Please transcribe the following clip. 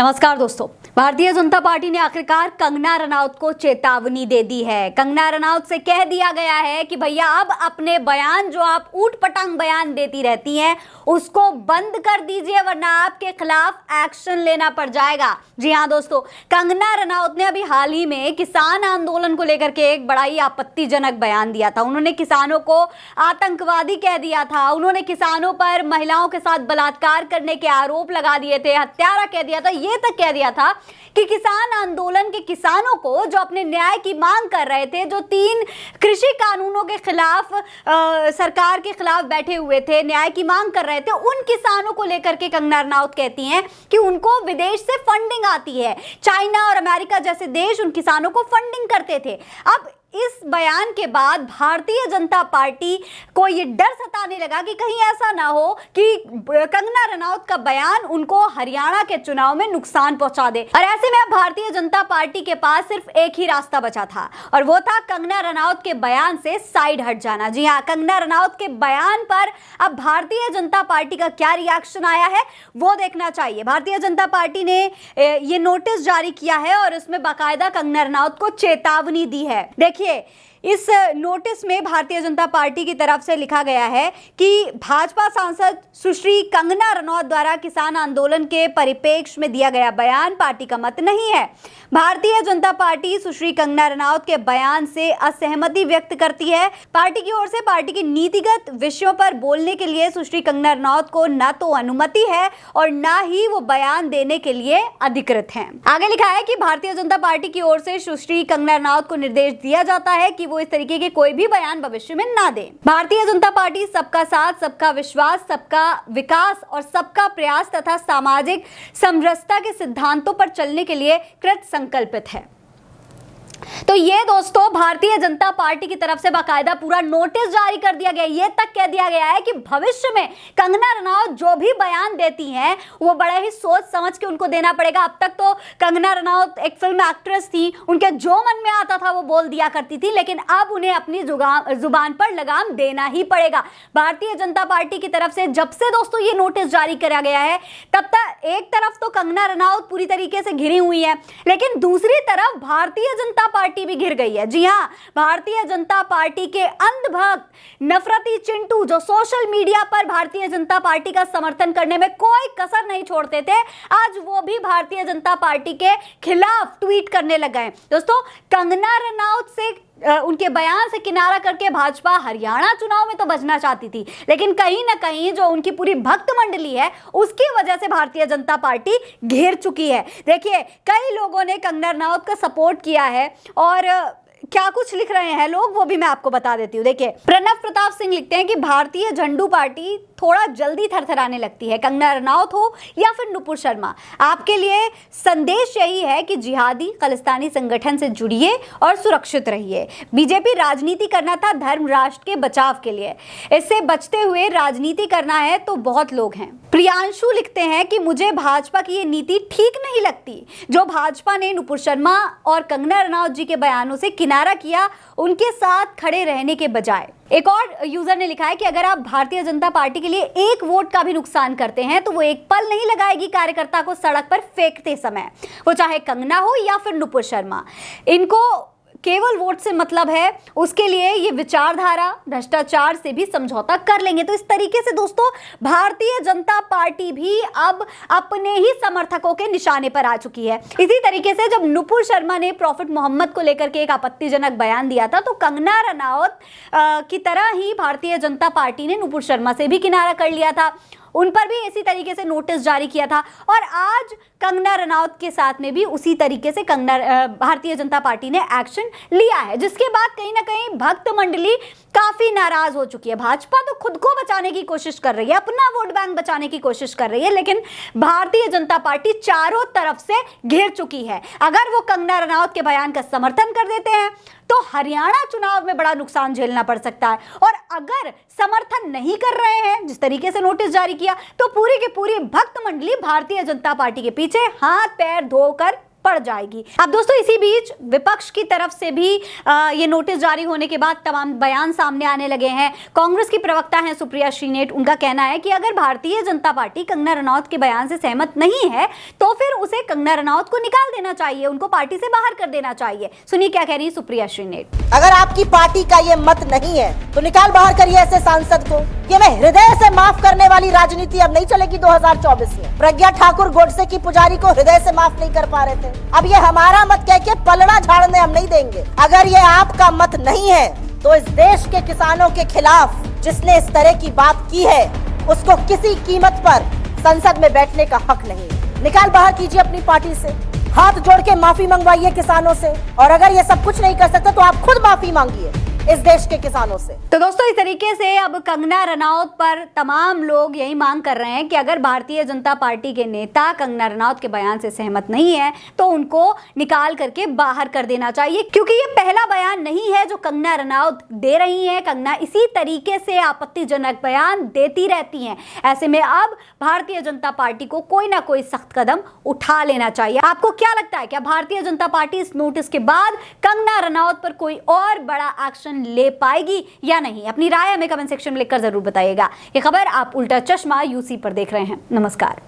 नमस्कार दोस्तों, भारतीय जनता पार्टी ने आखिरकार कंगना रनौत को चेतावनी दे दी है। कंगना रनौत से कह दिया गया है कि भैया अब अपने बयान जो आप ऊट पटांग बयान देती रहती हैं उसको बंद कर दीजिए, वरना आपके खिलाफ एक्शन लेना पड़ जाएगा। जी हाँ दोस्तों, कंगना रनौत ने अभी हाल ही में किसान आंदोलन को लेकर के एक बड़ा ही आपत्तिजनक बयान दिया था। उन्होंने किसानों को आतंकवादी कह दिया था, उन्होंने किसानों पर महिलाओं के साथ बलात्कार करने के आरोप लगा दिए थे, हत्यारा कह दिया था, ये तक कह दिया था कि किसान आंदोलन के किसानों को जो अपने न्याय की मांग कर रहे थे, जो 3 कृषि कानूनों के खिलाफ सरकार के खिलाफ बैठे हुए थे, न्याय की मांग कर रहे थे, उन किसानों को लेकर के कंगना रनौत कहती हैं कि उनको विदेश से फंडिंग आती है। चाइना और अमेरिका जैसे देश उन किसानों को फंडिंग करते थे। अब इस बयान के बाद भारतीय जनता पार्टी को ये डर सताने लगा कि कहीं ऐसा ना हो कि कंगना रनौत का बयान उनको हरियाणा के चुनाव में नुकसान पहुंचा दे। और ऐसे में अब भारतीय जनता पार्टी के पास सिर्फ एक ही रास्ता बचा था और वो था कंगना रनौत के बयान से साइड हट जाना। जी हाँ, कंगना रनौत के बयान पर अब भारतीय जनता पार्टी का क्या रिएक्शन आया है वो देखना चाहिए। भारतीय जनता पार्टी ने ये नोटिस जारी किया है और उसमें बाकायदा कंगना रनौत को चेतावनी दी है। देखिए, इस नोटिस में भारतीय जनता पार्टी की तरफ से लिखा गया है कि भाजपा सांसद सुश्री कंगना रनौत द्वारा किसान आंदोलन के परिप्रेक्ष्य में दिया गया बयान पार्टी का मत नहीं है। भारतीय जनता पार्टी सुश्री कंगना रनौत के बयान से असहमति व्यक्त करती है। पार्टी की ओर से पार्टी की नीतिगत विषयों पर बोलने के लिए सुश्री कंगना रनौत को न तो अनुमति है और न ही वो बयान देने के लिए अधिकृत हैं। आगे लिखा है कि भारतीय जनता पार्टी की ओर से सुश्री कंगना रनौत को निर्देश दिया जाता है कि वो इस तरीके के कोई भी बयान भविष्य में ना दे। भारतीय जनता पार्टी सबका साथ, सबका विश्वास, सबका विकास और सबका प्रयास तथा सामाजिक समरसता के सिद्धांतों पर चलने के लिए कृत संकल्पित है। तो ये दोस्तों भारतीय जनता पार्टी की तरफ से बाकायदा पूरा नोटिस जारी कर दिया गया। ये तक कह दिया गया है कि भविष्य में कंगना रनौत जो भी बयान देती हैं वो बड़े ही सोच समझ के उनको देना पड़ेगा। अब तक तो कंगना रनौत एक फिल्म एक्ट्रेस थी, उनके जो मन में आता था वो बोल दिया करती थी, लेकिन अब उन्हें अपनी जुबान पर लगाम देना ही पड़ेगा। भारतीय जनता पार्टी की तरफ से जब से दोस्तों ये नोटिस जारी करा गया है तब तक एक तरफ तो कंगना रनौत पूरी तरीके से घिरी हुई है, लेकिन दूसरी तरफ भारतीय जनता पार्टी भी घिर गई है। जी हां, भारतीय जनता पार्टी के अंधभक्त नफरती चिंटू जो सोशल मीडिया पर भारतीय जनता पार्टी का समर्थन करने में कोई कसर नहीं छोड़ते थे, आज वो भी भारतीय जनता पार्टी के खिलाफ ट्वीट करने लग गए। दोस्तों, कंगना रनौत से उनके बयान से किनारा करके भाजपा हरियाणा चुनाव में तो बचना चाहती थी, लेकिन कहीं ना कहीं जो उनकी पूरी भक्त मंडली है उसकी वजह से भारतीय जनता पार्टी घेर चुकी है। देखिए, कई लोगों ने कंगना रनौत का सपोर्ट किया है और क्या कुछ लिख रहे हैं लोग वो भी मैं आपको बता देती हूँ। देखिए, प्रणव प्रताप सिंह लिखते हैं कि भारतीय झंडू पार्टी थोड़ा जल्दी थरथराने लगती है, कंगना रनौत हो या फिर नुपुर शर्मा। आपके लिए संदेश यही है कि जिहादी खालिस्तानी संगठन से जुड़िए और सुरक्षित रहिए। बीजेपी राजनीति करना था धर्म राष्ट्र के बचाव के लिए, इससे बचते हुए राजनीति करना है तो बहुत लोग हैं। प्रियांशु लिखते हैं कि मुझे भाजपा की ये नीति ठीक नहीं लगती जो भाजपा ने नुपुर शर्मा और कंगना रनौत जी के बयानों से किनारा किया, उनके साथ खड़े रहने के बजाय। एक और यूजर ने लिखा है कि अगर आप भारतीय जनता पार्टी के लिए एक वोट का भी नुकसान करते हैं तो वो एक पल नहीं लगाएगी कार्यकर्ता को सड़क पर फेंकते समय, वो चाहे कंगना हो या फिर नुपुर शर्मा। इनको केवल वोट से मतलब है, उसके लिए ये विचारधारा भ्रष्टाचार से भी समझौता कर लेंगे। तो इस तरीके से दोस्तों भारतीय जनता पार्टी भी अब अपने ही समर्थकों के निशाने पर आ चुकी है। इसी तरीके से जब नुपुर शर्मा ने प्रॉफिट मोहम्मद को लेकर के एक आपत्तिजनक बयान दिया था तो कंगना रनौत की तरह ही भारतीय जनता पार्टी ने नुपुर शर्मा से भी किनारा कर लिया था, उन पर भी इसी तरीके से नोटिस जारी किया था और आज कंगना रनौत के साथ में भी उसी तरीके से भारतीय जनता पार्टी ने एक्शन लिया है, जिसके बाद कहीं ना कहीं भक्त मंडली काफी नाराज हो चुकी है। भाजपा तो खुद को बचाने की कोशिश कर रही है, अपना वोट बैंक बचाने की कोशिश कर रही है, लेकिन भारतीय जनता पार्टी चारों तरफ से घिर चुकी है। अगर वो कंगना रनौत के बयान का समर्थन कर देते हैं तो हरियाणा चुनाव में बड़ा नुकसान झेलना पड़ सकता है, और अगर समर्थन नहीं कर रहे हैं जिस तरीके से नोटिस जारी किया तो पूरी की पूरी भक्त मंडली भारतीय जनता पार्टी के पीछे हाथ पैर धोकर पड़ जाएगी। अब दोस्तों इसी बीच विपक्ष की तरफ से भी ये नोटिस जारी होने के बाद तमाम बयान सामने आने लगे हैं। कांग्रेस की प्रवक्ता हैं सुप्रिया श्रीनेट, उनका कहना है कि अगर भारतीय जनता पार्टी कंगना रनौत के बयान से सहमत नहीं है तो फिर उसे कंगना रनौत को निकाल देना चाहिए, उनको पार्टी से बाहर कर देना चाहिए। सुनिए क्या कह रही है सुप्रिया श्रीनेट। अगर आपकी पार्टी का ये मत नहीं है तो निकाल बाहर करिए ऐसे सांसद को। ये मैं हृदय से माफ करने वाली राजनीति अब नहीं चलेगी 2024 में। प्रज्ञा ठाकुर गोडसे की पुजारी को हृदय से माफ नहीं कर पा रहे थे, अब ये हमारा मत कह के पलड़ा झाड़ने हम नहीं देंगे। अगर ये आपका मत नहीं है तो इस देश के किसानों के खिलाफ जिसने इस तरह की बात की है उसको किसी कीमत पर संसद में बैठने का हक नहीं। निकाल बाहर कीजिए अपनी पार्टी से, हाथ जोड़ के माफी मंगवाइए किसानों से, और अगर ये सब कुछ नहीं कर सकते तो आप खुद माफी मांगिए इस देश के किसानों से। तो दोस्तों इस तरीके से अब कंगना रनौत पर तमाम लोग यही मांग कर रहे हैं कि अगर भारतीय जनता पार्टी के नेता कंगना रनौत के बयान से सहमत नहीं है तो उनको निकाल करके बाहर कर देना चाहिए, क्योंकि ये पहला बयान नहीं है जो कंगना रनौत दे रही है। कंगना इसी तरीके से आपत्तिजनक बयान देती रहती हैं। ऐसे में अब भारतीय जनता पार्टी को कोई ना कोई सख्त कदम उठा लेना चाहिए। आपको क्या लगता है, क्या भारतीय जनता पार्टी इस नोटिस के बाद कंगना रनौत पर कोई और बड़ा एक्शन ले पाएगी या नहीं? अपनी राय हमें कमेंट सेक्शन में लिखकर जरूर बताइएगा। ये खबर आप उल्टा चश्मा यूसी पर देख रहे हैं। नमस्कार।